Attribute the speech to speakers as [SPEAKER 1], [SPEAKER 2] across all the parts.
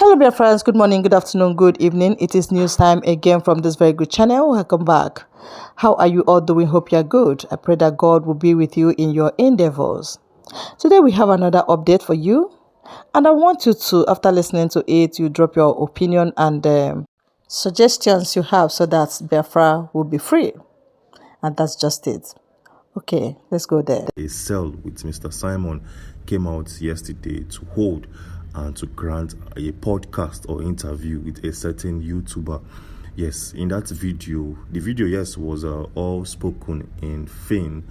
[SPEAKER 1] Hello, dear friends. Good morning, good afternoon, good evening. It is news time again from this very good channel. Welcome back. How are you all doing? Hope you're good. I pray that God will be with you in your endeavors. Today, we have another update for you. And I want you to, after listening to it, you drop your opinion and suggestions you have so that Biafra will be free. And that's just it. Okay, let's go there.
[SPEAKER 2] A cell with Mr. Simon came out yesterday to hold and to grant a podcast or interview with a certain YouTuber. Yes, in that video, the video, yes, was all spoken in Finn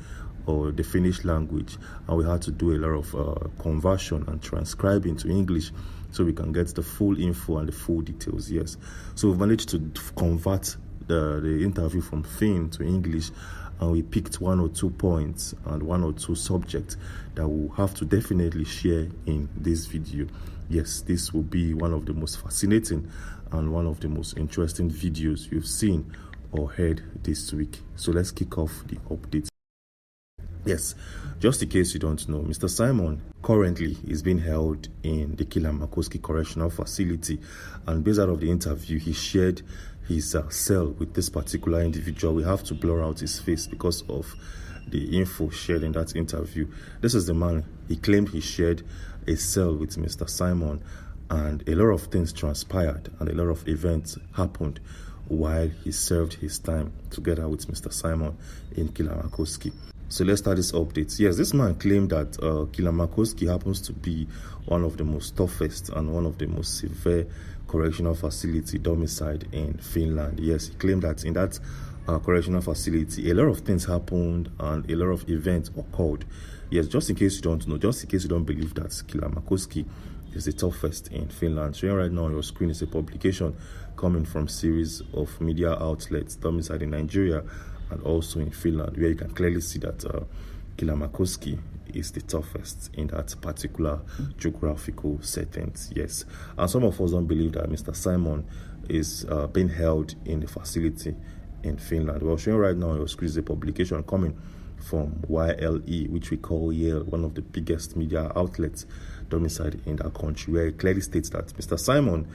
[SPEAKER 2] or the Finnish language, and we had to do a lot of conversion and transcribing to English so we can get the full info and the full details. Yes, so we've managed to convert the interview from Finn to English, and we picked one or two points and one or two subjects that we'll have to definitely share in this video. Yes, this will be one of the most fascinating and one of the most interesting videos you've seen or heard this week. So let's kick off the update. Yes, just in case you don't know, Mr. Simon currently is being held in the Kilamakoski correctional facility, and based out of the interview, he shared his cell with this particular individual. We have to blur out his face because of the info shared in that interview. This is the man. He claimed he shared a cell with Mr. Simon, and a lot of things transpired and a lot of events happened while he served his time together with Mr. Simon in Kilamakoski. So let's start this update. Yes, this man claimed that Kilamakoski happens to be one of the most toughest and one of the most severe correctional facility domiciled in Finland. Yes, he claimed that in that correctional facility, a lot of things happened and a lot of events occurred. Yes, just in case you don't know, just in case you don't believe that Kilamakoski is the toughest in Finland. Showing right now on your screen is a publication coming from series of media outlets domiciled in Nigeria and also in Finland, where you can clearly see that Kilamakoski is the toughest in that particular geographical settings. Yes, and some of us don't believe that Mr. Simon is being held in the facility in Finland. Well, showing right now on your screen is a publication coming from YLE, which we call Yale, one of the biggest media outlets domiciled in that country, where it clearly states that Mr. Simon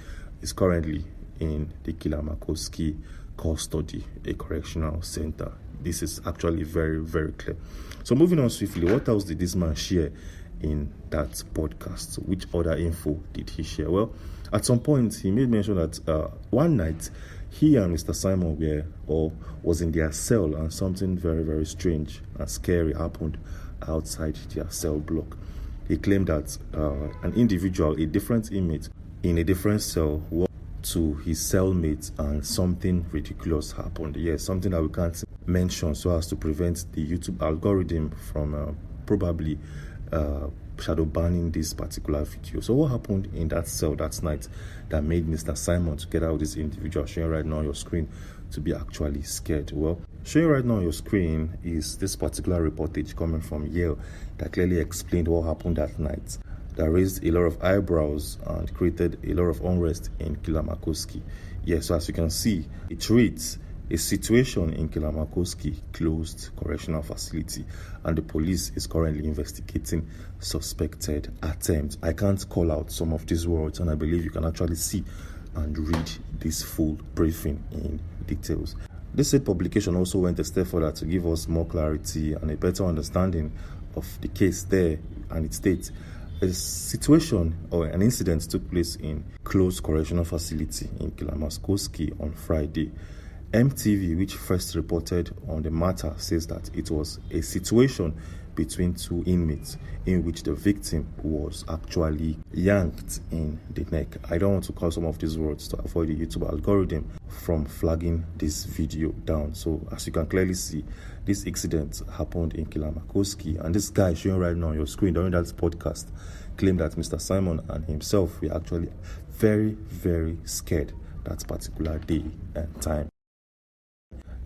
[SPEAKER 2] is currently in the Kilamakoski custody, a correctional center. This is actually very, very clear. So moving on swiftly, what else did this man share in that podcast? Which other info did he share? Well, at some point he made mention that one night he and Mr. Simon was in their cell, and something very, very strange and scary happened outside their cell block. He claimed that an individual, a different inmate in a different cell, to his cellmate, and something ridiculous happened. Yes, something that we can't mention so as to prevent the YouTube algorithm from probably shadow banning this particular video. So what happened in that cell that night that made Mr. Simon, together with this individual showing right now on your screen, to be actually scared? Well, showing right now on your screen is this particular reportage coming from Yale that clearly explained what happened that night, that raised a lot of eyebrows and created a lot of unrest in Kilamakoski. Yes, so as you can see, it reads, a situation in Kilamakoski closed correctional facility, and the police is currently investigating suspected attempt. I can't call out some of these words, and I believe you can actually see and read this full briefing in details. This said publication also went a step further to give us more clarity and a better understanding of the case there, and it states, a situation or an incident took place in closed correctional facility in Kilamakoski on Friday. MTV, which first reported on the matter, says that it was a situation between two inmates in which the victim was actually yanked in the neck. I don't want to call some of these words to avoid the YouTube algorithm from flagging this video down. So as you can clearly see, this incident happened in Kilamakoski, and this guy showing right now on your screen during that podcast claimed that Mr. Simon and himself were actually very, very scared that particular day and time.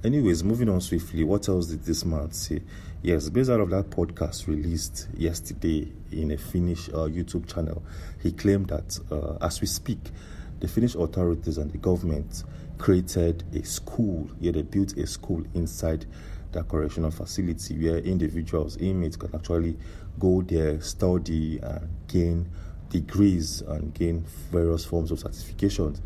[SPEAKER 2] Anyways, moving on swiftly, what else did this man say? Yes, based out of that podcast released yesterday in a Finnish YouTube channel, he claimed that as we speak, the Finnish authorities and the government created a school. Yeah, they built a school inside the correctional facility where individuals, inmates, can actually go there, study, and gain degrees and gain various forms of certifications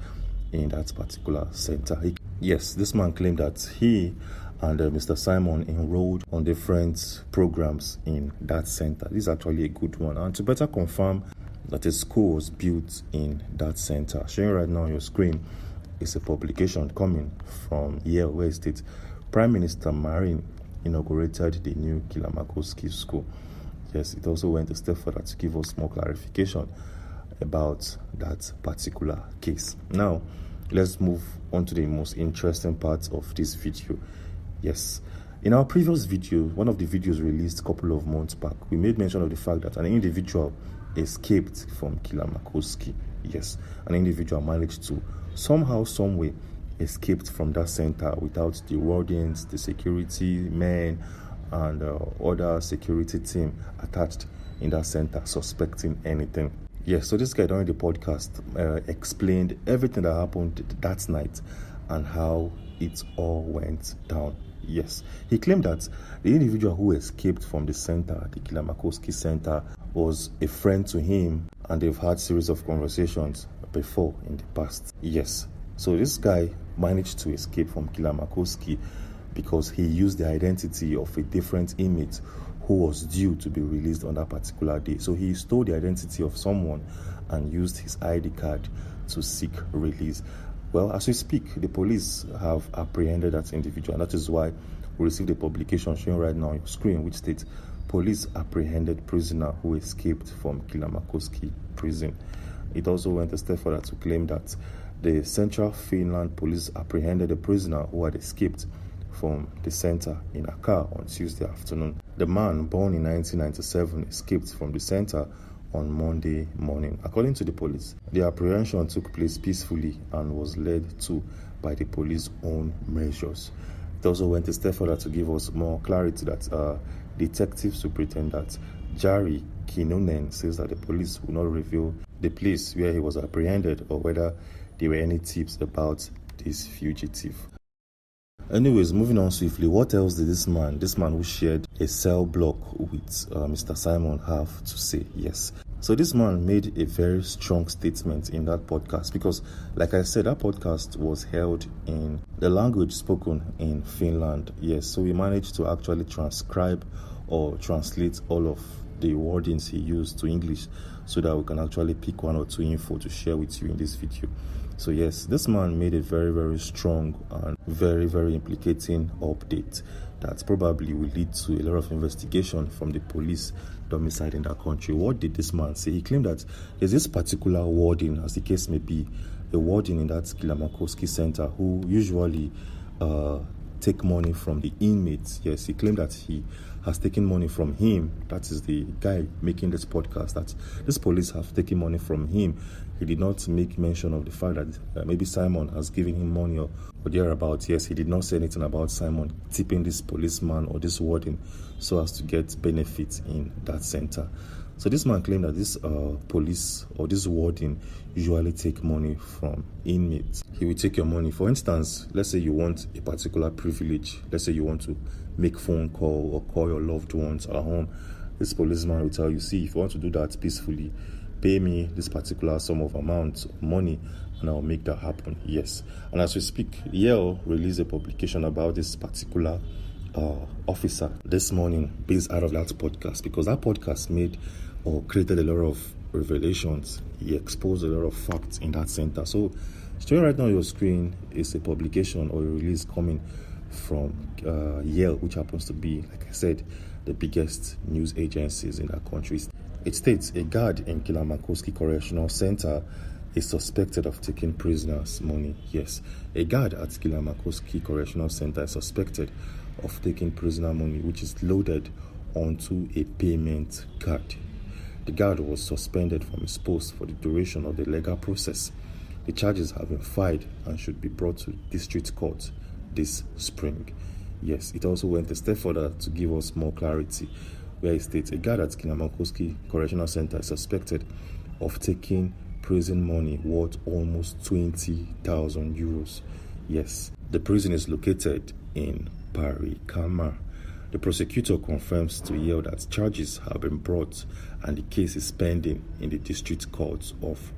[SPEAKER 2] in that particular center. Yes, this man claimed that he and Mr. Simon enrolled on different programs in that center. This is actually a good one. And to better confirm that a school was built in that center, showing right now on your screen is a publication coming from Yale, where it states Prime Minister Marin inaugurated the new Kilamakoski school. Yes, it also went a step further to give us more clarification about that particular case. Now, let's move on to the most interesting part of this video. Yes, in our previous video, one of the videos released a couple of months back, we made mention of the fact that an individual escaped from Kilamakoski. Yes, an individual managed to somehow, some way, escaped from that center without the wardens, the security men, and other security team attached in that center suspecting anything. Yes, so this guy during the podcast explained everything that happened that night and how it all went down. Yes, he claimed that the individual who escaped from the center, the Kilamakoski center, was a friend to him, and they've had series of conversations before in the past. Yes, so this guy managed to escape from Kilamakoski because he used the identity of a different inmate who was due to be released on that particular day. So he stole the identity of someone and used his ID card to seek release. Well, as we speak, the police have apprehended that individual, and that is why we received a publication showing right now on your screen, which states police apprehended prisoner who escaped from Kilamakoski prison. It also went a step further to claim that the Central Finland police apprehended a prisoner who had escaped from the center in a car on Tuesday afternoon. The man, born in 1997, escaped from the center on Monday morning. According to the police, the apprehension took place peacefully and was led to by the police's own measures. It also went a step further to give us more clarity that Detective Superintendent Jari Kinnunen says that the police will not reveal the place where he was apprehended or whether there were any tips about this fugitive. Anyways, moving on swiftly, what else did this man who shared a cell block with Mr. Simon have to say? Yes. So this man made a very strong statement in that podcast because, like I said, that podcast was held in the language spoken in Finland. Yes, so we managed to actually transcribe or translate all of the wordings he used to English so that we can actually pick one or two info to share with you in this video. So yes, this man made a very, very strong and very, very implicating update that probably will lead to a lot of investigation from the police domiciled in that country. What did this man say? He claimed that there's this particular warden, as the case may be, a warden in that Kilamakoski center who usually take money from the inmates. Yes, he claimed that he has taken money from him. That is the guy making this podcast, that this police have taken money from him. He did not make mention of the fact that maybe Simon has given him money or thereabouts. Yes, he did not say anything about Simon tipping this policeman or this warden so as to get benefits in that center. So this man claimed that this police or this warden usually take money from inmates. He will take your money. For instance, let's say you want a particular privilege. Let's say you want to make phone call or call your loved ones at home. This policeman will tell you, see, if you want to do that peacefully, pay me this particular sum of amount of money and I'll make that happen. Yes. And as we speak, Yale released a publication about this particular officer this morning based out of that podcast, because that podcast made or created a lot of revelations. He exposed a lot of facts in that center. So showing right now on your screen is a publication or a release coming from Yale, which happens to be, like I said, the biggest news agencies in that country. It states a guard in Kilamakoski Correctional Center is suspected of taking prisoners' money. Yes, a guard at Kilamakoski Correctional Center is suspected of taking prisoner money, which is loaded onto a payment card. The guard was suspended from his post for the duration of the legal process. The charges have been filed and should be brought to district court this spring. Yes, it also went a step further to give us more clarity, where it states a guard at Kilamakoski Correctional Center is suspected of taking prison money worth almost 20,000 euros. Yes, the prison is located in Parikamar. The prosecutor confirms to Yale that charges have been brought and the case is pending in the district court of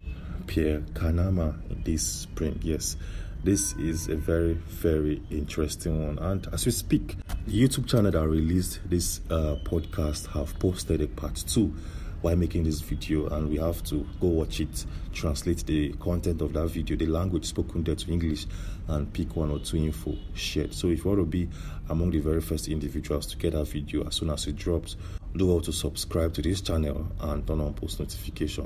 [SPEAKER 2] Pierre Kanama this spring. Yes, this is a very, very interesting one. And as we speak, the YouTube channel that released this podcast have posted a part 2 while making this video, and we have to go watch it, translate the content of that video, the language spoken there to English, and pick 1 or 2 info shared. So if you want to be among the very first individuals to get that video as soon as it drops, do well to subscribe to this channel and turn on post notification.